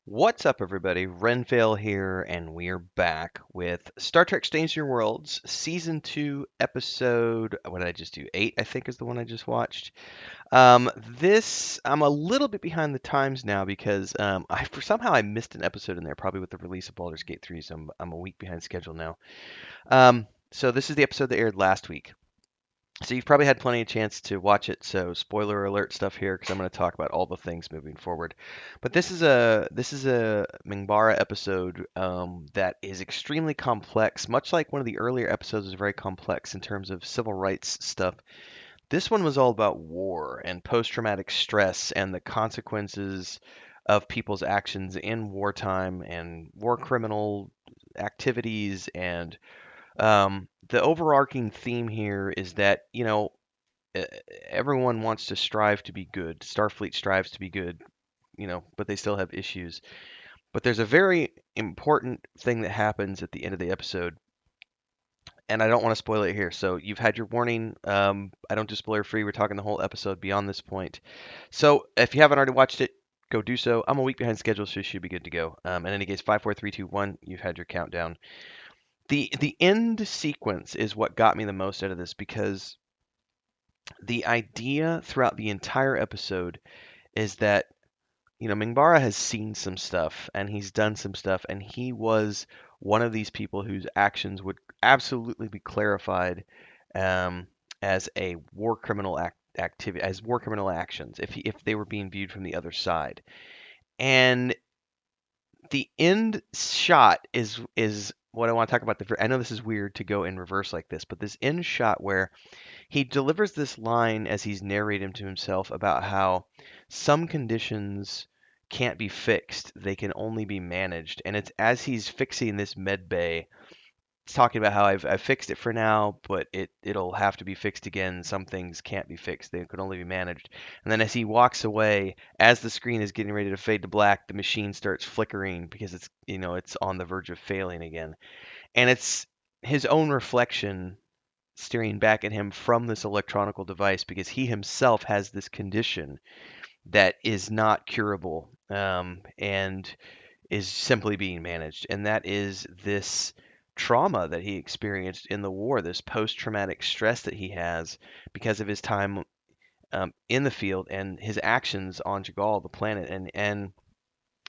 What's up, everybody? Renvale here, and we're back with Star Trek Strange New Worlds, Season 2, Episode, what did I just do? 8, I think is the one I just watched. I'm a little bit behind the times now because somehow I missed an episode in there, probably with the release of Baldur's Gate 3, so I'm a week behind schedule now. So this is the episode that aired last week. So you've probably had plenty of chance to watch it, so spoiler alert stuff here because I'm going to talk about all the things moving forward. But this is a Mingbara episode that is extremely complex, much like one of the earlier episodes was very complex in terms of civil rights stuff. This one was all about war and post-traumatic stress and the consequences of people's actions in wartime and war criminal activities and the overarching theme here is that, e- everyone wants to strive to be good. Starfleet strives to be good, but they still have issues. But there's a very important thing that happens at the end of the episode, and I don't want to spoil it here. So you've had your warning. I don't do spoiler free. We're talking the whole episode beyond this point. So if you haven't already watched it, go do so. I'm a week behind schedule, so you should be good to go. In any case, 5, 4, 3, 2, 1. You've had your countdown. The end sequence is what got me the most out of this because the idea throughout the entire episode is that Mingbara has seen some stuff and he's done some stuff and he was one of these people whose actions would absolutely be clarified um, as a war criminal activity as war criminal actions if they were being viewed from the other side. And the end shot is what I want to talk about. I know this is weird to go in reverse like this, but this end shot where he delivers this line as he's narrating to himself about how some conditions can't be fixed, they can only be managed. And it's as he's fixing this med bay, he's talking about how I've fixed it for now, but it'll have to be fixed again. Some things can't be fixed, they can only be managed. And then as he walks away, as the screen is getting ready to fade to black, the machine starts flickering because it's on the verge of failing again. And it's his own reflection staring back at him from this electronical device because he himself has this condition that is not curable, and is simply being managed. And that is this trauma that he experienced in the war, this post traumatic stress that he has because of his time in the field and his actions on Jagal, the planet. And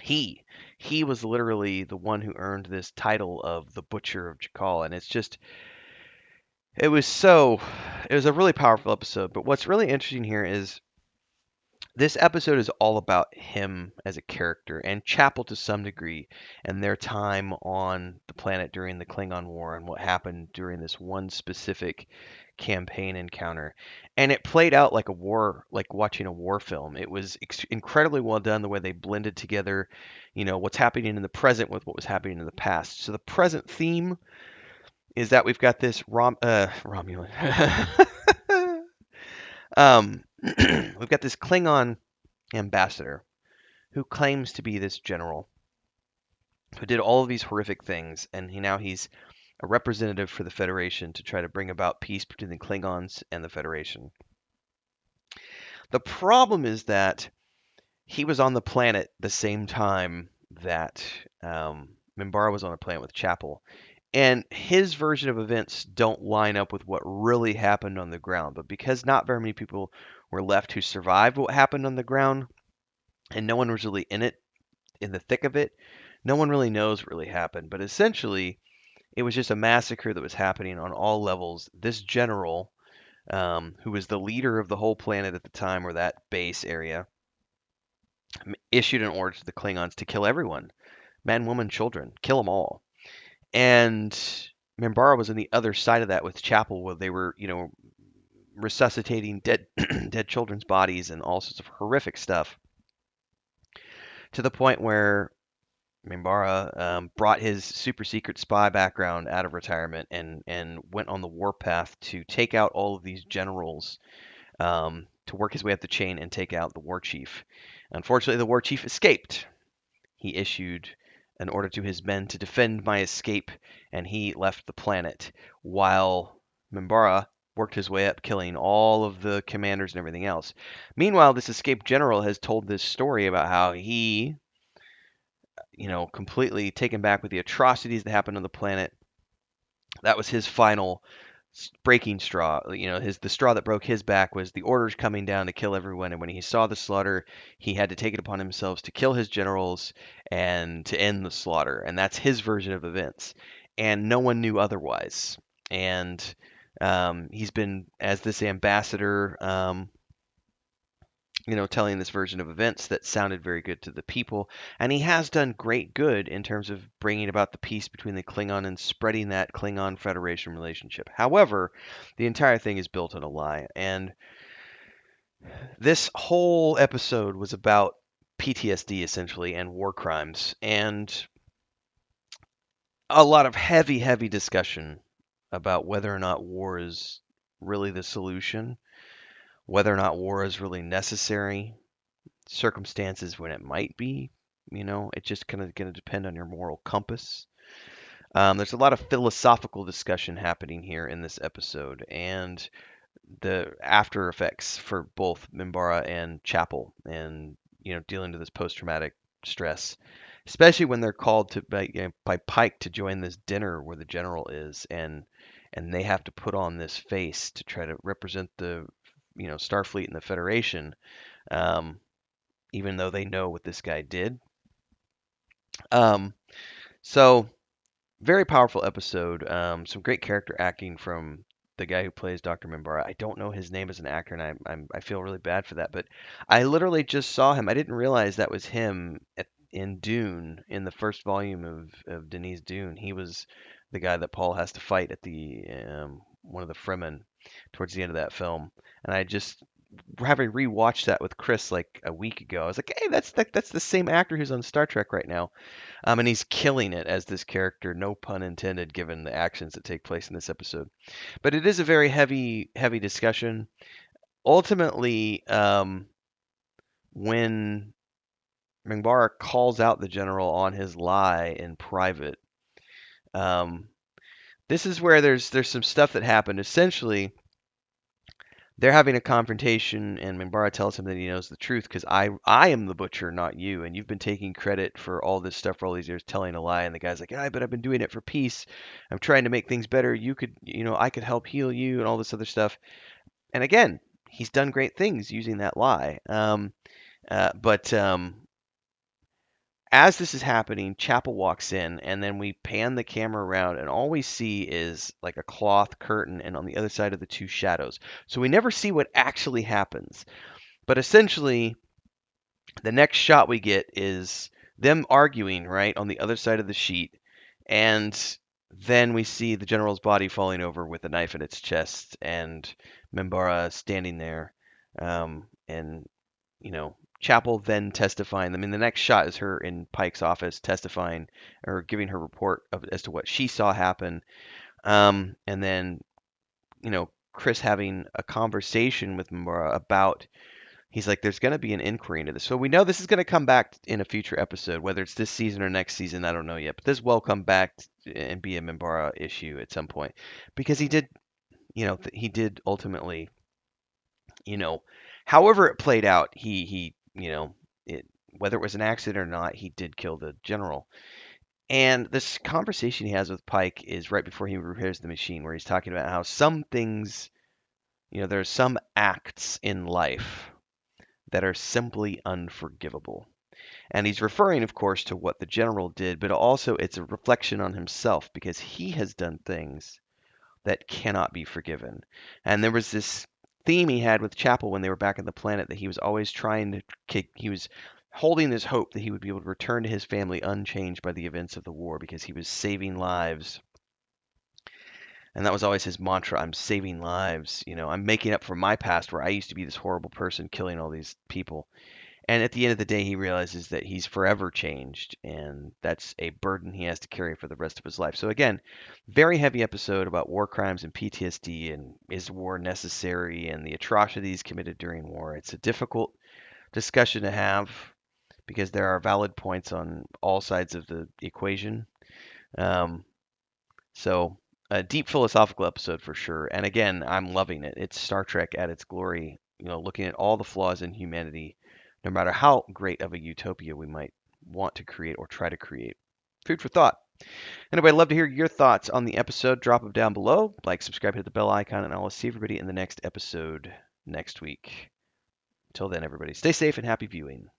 he he was literally the one who earned this title of the Butcher of Jagal. And it was so it was a really powerful episode. But what's really interesting here is this episode is all about him as a character and Chapel to some degree and their time on the planet during the Klingon War and what happened during this one specific campaign encounter. And it played out like a war, like watching a war film. It was incredibly well done the way they blended together, what's happening in the present with what was happening in the past. So the present theme is that we've got this Romulan. We've got this Klingon ambassador who claims to be this general who did all of these horrific things, and he's a representative for the Federation to try to bring about peace between the Klingons and the Federation. The problem is that he was on the planet the same time that Minbara was on a planet with Chapel, and his version of events don't line up with what really happened on the ground. But because not very many people were left who survived what happened on the ground, and no one was really in the thick of it, no one really knows what really happened. But essentially, it was just a massacre that was happening on all levels. This general, who was the leader of the whole planet at the time, or that base area, issued an order to the Klingons to kill everyone, men, women, children, kill them all. And Minbara was on the other side of that with Chapel, where they were, resuscitating dead dead children's bodies and all sorts of horrific stuff, to the point where Minbara brought his super secret spy background out of retirement and went on the warpath to take out all of these generals, to work his way up the chain and take out the war chief. Unfortunately, the war chief escaped. He issued an order to his men to defend my escape, and he left the planet while Minbara worked his way up, killing all of the commanders and everything else. Meanwhile, this escaped general has told this story about how he completely taken back with the atrocities that happened on the planet. That was his final breaking straw. The straw that broke his back was the orders coming down to kill everyone. And when he saw the slaughter, he had to take it upon himself to kill his generals and to end the slaughter. And that's his version of events. And no one knew otherwise. And he's been as this ambassador. Telling this version of events that sounded very good to the people. And he has done great good in terms of bringing about the peace between the Klingon and spreading that Klingon Federation relationship. However, the entire thing is built on a lie. And this whole episode was about PTSD essentially and war crimes and a lot of heavy, heavy discussion about whether or not war is really the solution, whether or not war is really necessary, circumstances when it might be. It just kind of going to depend on your moral compass. There's a lot of philosophical discussion happening here in this episode, and the after effects for both Mimbara and Chapel, and dealing with this post-traumatic stress, especially when they're called to by Pike to join this dinner where the general is, and they have to put on this face to try to represent the Starfleet and the Federation. Um, Even though they know what this guy did. Um, so very powerful episode. Some great character acting from the guy who plays Dr. Mimbara. I don't know his name as an actor, and I feel really bad for that. But I literally just saw him. I didn't realize that was him in Dune, in the first volume of Denis Dune. He was the guy that Paul has to fight at the one of the Fremen towards the end of that film. And I just having rewatched that with Chris like a week ago, I was like, hey, that's the same actor who's on Star Trek right now. And he's killing it as this character, no pun intended, given the actions that take place in this episode. But it is a very heavy, heavy discussion. Ultimately, when Mingbara calls out the general on his lie in private, um, this is where there's some stuff that happened. Essentially, they're having a confrontation, and Minbara tells him that he knows the truth because I am the butcher, not you, and you've been taking credit for all this stuff for all these years, telling a lie. And the guy's like, yeah, but I've been doing it for peace. I'm trying to make things better. I could help heal you, and all this other stuff. And again, he's done great things using that lie. But as this is happening, Chapel walks in, and then we pan the camera around, and all we see is like a cloth curtain, and on the other side of the two shadows. So we never see what actually happens. But essentially, the next shot we get is them arguing, right, on the other side of the sheet, and then we see the general's body falling over with a knife in its chest, and Membara standing there, and Chapel then testifying. I mean, the next shot is her in Pike's office testifying or giving her report as to what she saw happen. And then, Chris having a conversation with Mara about, he's like, there's going to be an inquiry into this. So we know this is going to come back in a future episode, whether it's this season or next season, I don't know yet. But this will come back and be a Mimbara issue at some point because he did ultimately, you know, however it played out, it, whether it was an accident or not, he did kill the general. And this conversation he has with Pike is right before he repairs the machine, where he's talking about how some things, there are some acts in life that are simply unforgivable. And he's referring, of course, to what the general did, but also it's a reflection on himself because he has done things that cannot be forgiven. And there was this theme he had with Chapel when they were back on the planet that he was always he was holding this hope that he would be able to return to his family unchanged by the events of the war because he was saving lives. And that was always his mantra. I'm saving lives. I'm making up for my past where I used to be this horrible person killing all these people. And at the end of the day, he realizes that he's forever changed, and that's a burden he has to carry for the rest of his life. So again, very heavy episode about war crimes and PTSD, and is war necessary, and the atrocities committed during war. It's a difficult discussion to have because there are valid points on all sides of the equation. Um, so a deep philosophical episode for sure. And again, I'm loving it. It's Star Trek at its glory. Looking at all the flaws in humanity, no matter how great of a utopia we might want to create or try to create. Food for thought. Anyway, I'd love to hear your thoughts on the episode. Drop them down below. Like, subscribe, hit the bell icon, and I'll see everybody in the next episode next week. Until then, everybody, stay safe and happy viewing.